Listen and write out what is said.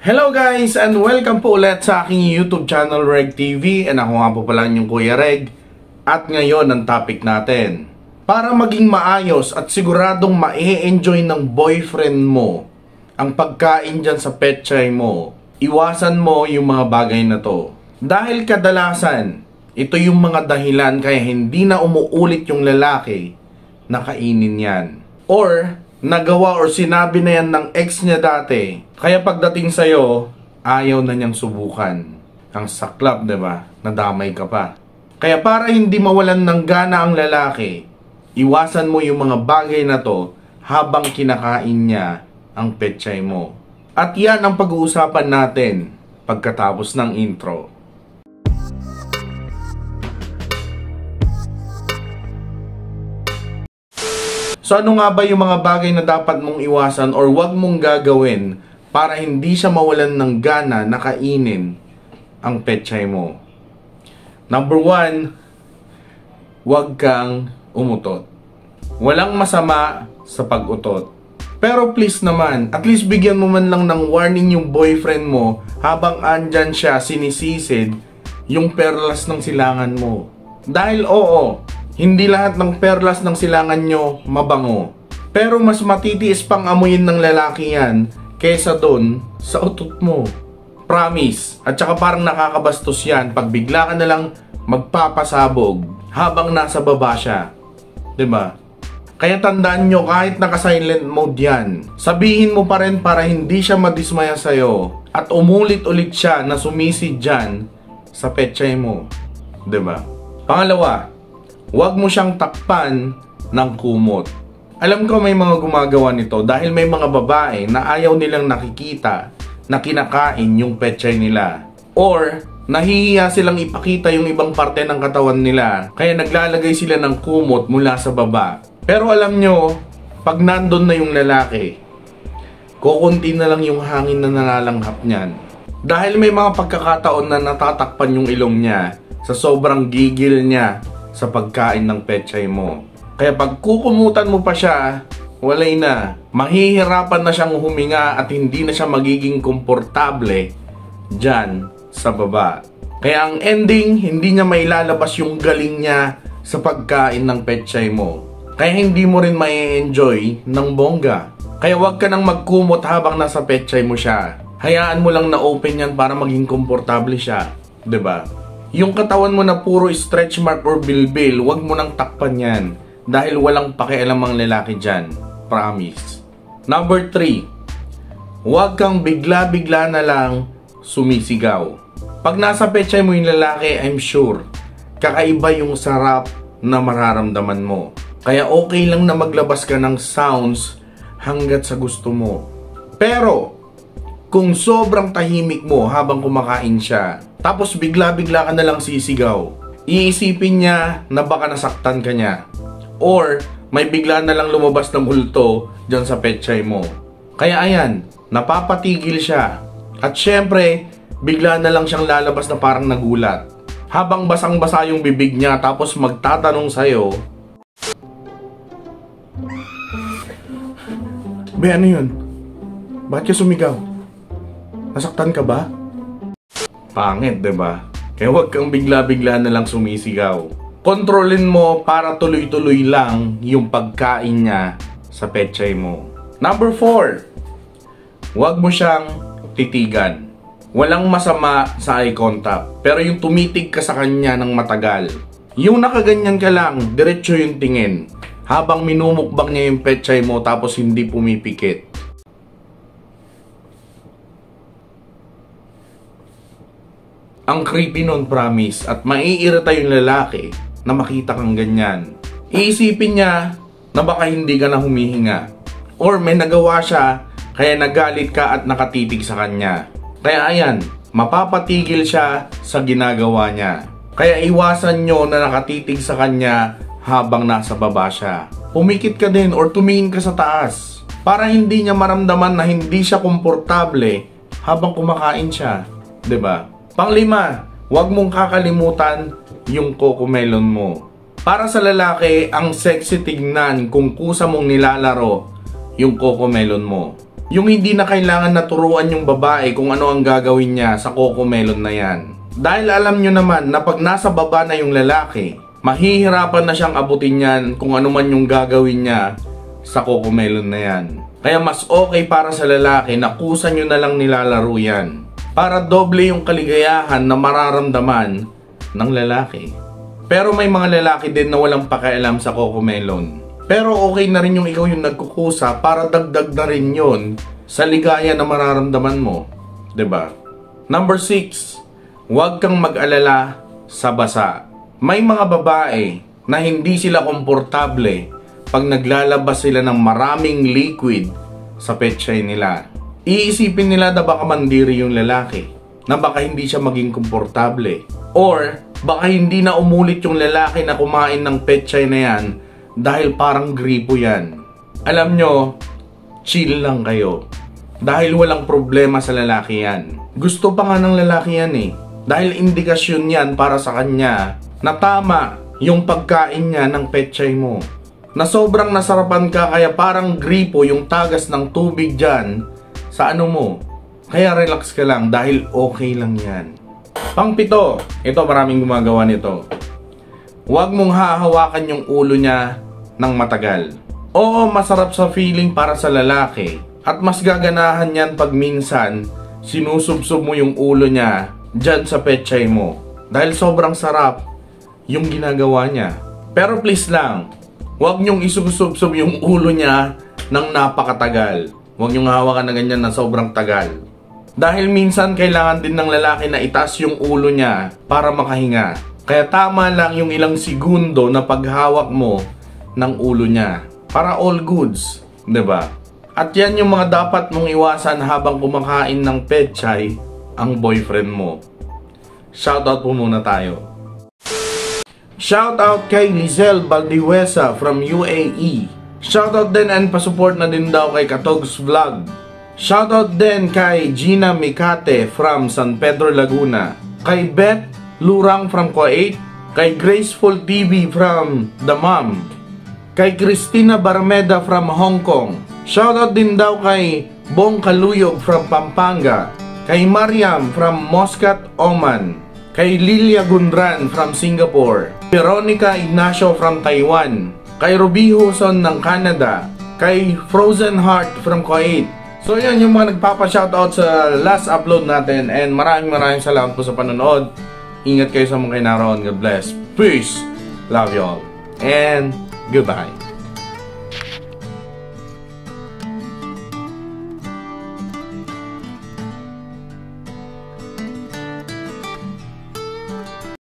Hello guys and welcome po ulit sa aking YouTube channel Reg TV, and ako nga po pala yung Kuya Reg. At ngayon ang topic natin, para maging maayos at siguradong ma-enjoy ng boyfriend mo ang pagkain dyan sa petchay mo, iwasan mo yung mga bagay na to. Dahil kadalasan, ito yung mga dahilan kaya hindi na umuulit yung lalaki na kainin yan. Or nagawa or sinabi na yan ng ex niya dati, kaya pagdating sa'yo, ayaw na niyang subukan. Ang saklap, diba? Nadamay ka pa. Kaya para hindi mawalan ng gana ang lalaki, iwasan mo yung mga bagay na to habang kinakain niya ang petchay mo. At yan ang pag-uusapan natin pagkatapos ng intro. So ano nga ba yung mga bagay na dapat mong iwasan or wag mong gagawin para hindi siya mawalan ng gana na kainin ang petchay mo? Number 1, wag kang umutot. Walang masama sa pag-utot. Pero please naman, at least bigyan mo man lang ng warning yung boyfriend mo habang andyan siya sinisisid yung perlas ng silangan mo. Dahil oo, hindi lahat ng perlas ng silangan nyo mabango. Pero mas matitiis pang amuyin ng lalaki yan kaysa dun sa utot mo. Promise. At saka parang nakakabastos yan pag bigla ka na lang magpapasabog habang nasa baba siya. Diba? Kaya tandaan nyo, kahit naka-silent mode yan, sabihin mo pa rin para hindi siya madismaya sa'yo at umulit-ulit siya na sumisid dyan sa petchay mo. Diba? Pangalawa, huwag mo siyang takpan ng kumot. Alam ko may mga gumagawa nito dahil may mga babae na ayaw nilang nakikita na kinakain yung petchay nila. Or nahihiya silang ipakita yung ibang parte ng katawan nila kaya naglalagay sila ng kumot mula sa baba. Pero alam nyo, pag nandun na yung lalaki, kukunti na lang yung hangin na nalalanghap niyan. Dahil may mga pagkakataon na natatakpan yung ilong niya sa sobrang gigil niya sa pagkain ng petchay mo. Kaya pag kukumutan mo pa siya, walay na. Mahihirapan na siyang huminga at hindi na siya magiging komportable dyan sa baba. Kaya ang ending, hindi niya mailalabas yung galing niya sa pagkain ng petchay mo. Kaya hindi mo rin ma-enjoy ng bongga. Kaya wag ka nang magkumot habang nasa petchay mo siya. Hayaan mo lang na open yan para maging komportable siya. 'Di ba? Yung katawan mo na puro stretch mark or bilbil, wag mo nang takpan yan. Dahil walang pakialam ang lalaki dyan. Promise. Number 3, wag kang bigla-bigla na lang sumisigaw. Pag nasa petchay mo yung lalaki, I'm sure, kakaiba yung sarap na mararamdaman mo. Kaya okay lang na maglabas ka ng sounds hanggat sa gusto mo. Pero, kung sobrang tahimik mo habang kumakain siya, tapos bigla-bigla ka na lang sisigaw, iisipin niya na baka nasaktan ka niya. Or may bigla na lang lumabas na multo dyan sa petchay mo. Kaya ayan, napapatigil siya. At syempre, bigla na lang siyang lalabas na parang nagulat. Habang basang-basa yung bibig niya tapos magtatanong sa'yo, "Be, ano yun? Bakit ka sumigaw? Nasaktan ka ba?" Pangit, diba? Kaya huwag kang bigla-bigla na lang sumisigaw. Kontrolin mo para tuloy-tuloy lang yung pagkain niya sa petchay mo. Number 4, huwag mo siyang titigan. Walang masama sa eye contact, pero yung tumitig ka sa kanya ng matagal. Yung nakaganyan ka lang, diretso yung tingin, habang minumukbang niya yung petchay mo tapos hindi pumipikit. Ang creepy nun, promise, at maiirita yung lalaki na makita kang ganyan. Iisipin niya na baka hindi ka na humihinga. Or may nagawa siya kaya nagalit ka at nakatitig sa kanya. Kaya ayan, mapapatigil siya sa ginagawa niya. Kaya iwasan nyo na nakatitig sa kanya habang nasa baba siya. Pumikit ka din or tumingin ka sa taas para hindi niya maramdaman na hindi siya komportable habang kumakain siya. 'Di ba? Pang-5, huwag mong kakalimutan yung cocomelon mo. Para sa lalaki, ang sexy tignan kung kusa mong nilalaro yung cocomelon mo. Yung hindi na kailangan na turuan yung babae kung ano ang gagawin niya sa Cocomelon na yan. Dahil alam nyo naman na pag nasa baba na yung lalaki, mahihirapan na siyang abutin yan kung ano man yung gagawin niya sa Cocomelon na yan. Kaya mas okay para sa lalaki na kusa nyo na lang nilalaro yan. Para doble yung kaligayahan na mararamdaman ng lalaki. Pero may mga lalaki din na walang pakialam sa Cocomelon. Pero okay na rin yung ikaw yung nagkukusa para dagdag na rin yun sa ligaya na mararamdaman mo. 'Di ba? Number 6, huwag kang mag-alala sa basa. May mga babae na hindi sila komportable pag naglalabas sila ng maraming liquid sa petchay nila. Iisipin nila na baka mandiri yung lalaki, na baka hindi siya maging komportable, or baka hindi na umulit yung lalaki na kumain ng petchay na yan dahil parang gripo yan. Alam nyo, chill lang kayo. Dahil walang problema sa lalaki yan. Gusto pa nga ng lalaki yan eh. Dahil indikasyon yan para sa kanya na tama yung pagkain niya ng petchay mo. Na sobrang nasarapan ka kaya parang gripo yung tagas ng tubig dyan sa ano mo. Kaya relax ka lang dahil okay lang yan. Pang-7, ito maraming gumagawa nito. Huwag mong hahawakan yung ulo niya ng matagal. Oo, masarap sa feeling para sa lalaki. At mas gaganahan yan pag minsan sinusubsob mo yung ulo niya dyan sa petchay mo. Dahil sobrang sarap yung ginagawa niya. Pero please lang, huwag niyong isusubsob yung ulo niya ng napakatagal. Huwag niyong hawakan na ganyan na sobrang tagal. Dahil minsan kailangan din ng lalaki na itaas yung ulo niya para makahinga. Kaya tama lang yung ilang segundo na paghawak mo ng ulo niya. Para all goods, 'di ba? At yan yung mga dapat mong iwasan habang kumakain ng petchay ang boyfriend mo. Shoutout po muna tayo. Shoutout kay Lizelle Baldiwesa from UAE. Shoutout din and pasupport na din daw kay Katogs Vlog. Shoutout din kay Gina Mikate from San Pedro, Laguna. Kay Beth Lurang from Kuwait. Kay Graceful TV from Damam. Kay Christina Barmeda from Hong Kong. Shoutout din daw kay Bong Kaluyog from Pampanga. Kay Mariam from Muscat, Oman. Kay Lilia Gundran from Singapore. Veronica Ignacio from Taiwan. Kay Ruby Huson ng Canada. Kay Frozen Heart from Kuwait. So yan yung mga nagpapa-shoutout sa last upload natin. And maraming salamat po sa panonood. Ingat kayo sa mga kayo naroon. God bless. Peace. Love you all. And goodbye.